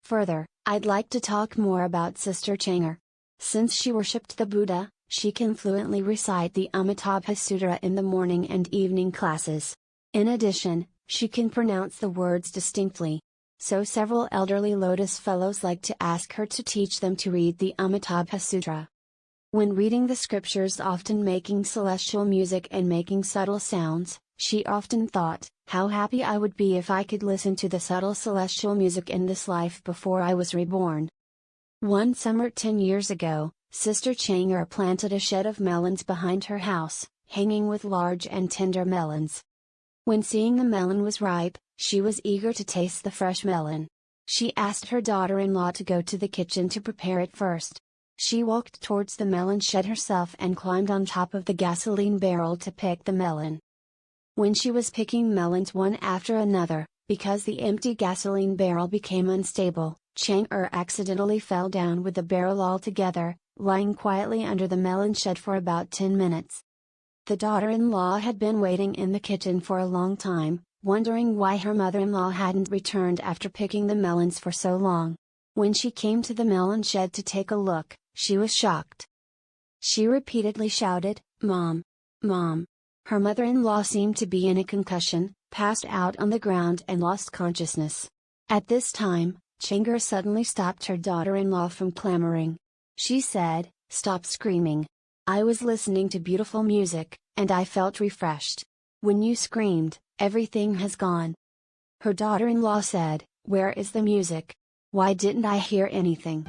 Further, I'd like to talk more about Sister Chang'e. Since she worshipped the Buddha, she can fluently recite the Amitabha Sutra in the morning and evening classes. In addition, she can pronounce the words distinctly. So several elderly Lotus fellows like to ask her to teach them to read the Amitabha Sutra. When reading the scriptures, often making celestial music and making subtle sounds, she often thought, how happy I would be if I could listen to the subtle celestial music in this life before I was reborn. One summer 10 years ago, Sister Chang'e planted a shed of melons behind her house, hanging with large and tender melons. When seeing the melon was ripe, she was eager to taste the fresh melon. She asked her daughter-in-law to go to the kitchen to prepare it first. She walked towards the melon shed herself and climbed on top of the gasoline barrel to pick the melon. When she was picking melons one after another, because the empty gasoline barrel became unstable, Chang'e accidentally fell down with the barrel altogether, lying quietly under the melon shed for about 10 minutes. The daughter-in-law had been waiting in the kitchen for a long time, wondering why her mother-in-law hadn't returned after picking the melons for so long. When she came to the melon shed to take a look, she was shocked. She repeatedly shouted, "Mom! Mom!" Her mother-in-law seemed to be in a concussion, passed out on the ground and lost consciousness. At this time, Chang'e suddenly stopped her daughter-in-law from clamoring. She said, "Stop screaming. I was listening to beautiful music, and I felt refreshed. When you screamed, everything has gone." Her daughter-in-law said, "Where is the music? Why didn't I hear anything?"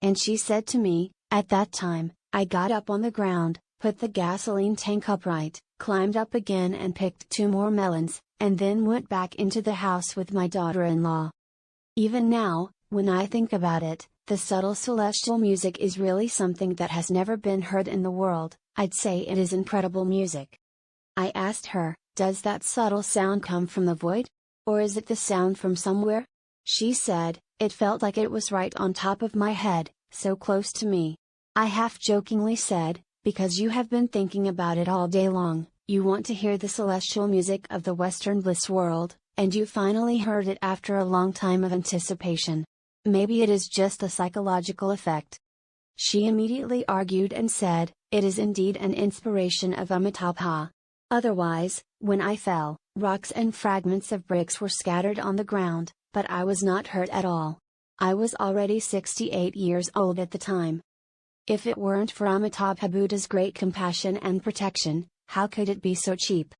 And she said to me, at that time, I got up on the ground, put the gasoline tank upright, climbed up again and picked 2 more melons, and then went back into the house with my daughter-in-law. Even now, when I think about it, the subtle celestial music is really something that has never been heard in the world. I'd say it is incredible music. I asked her, does that subtle sound come from the void? Or is it the sound from somewhere? She said, it felt like it was right on top of my head, so close to me. I half-jokingly said, because you have been thinking about it all day long, you want to hear the celestial music of the Western bliss world, and you finally heard it after a long time of anticipation. Maybe it is just a psychological effect. She immediately argued and said, it is indeed an inspiration of Amitabha. Otherwise, when I fell, rocks and fragments of bricks were scattered on the ground, but I was not hurt at all. I was already 68 years old at the time. If it weren't for Amitabha Buddha's great compassion and protection, how could it be so cheap?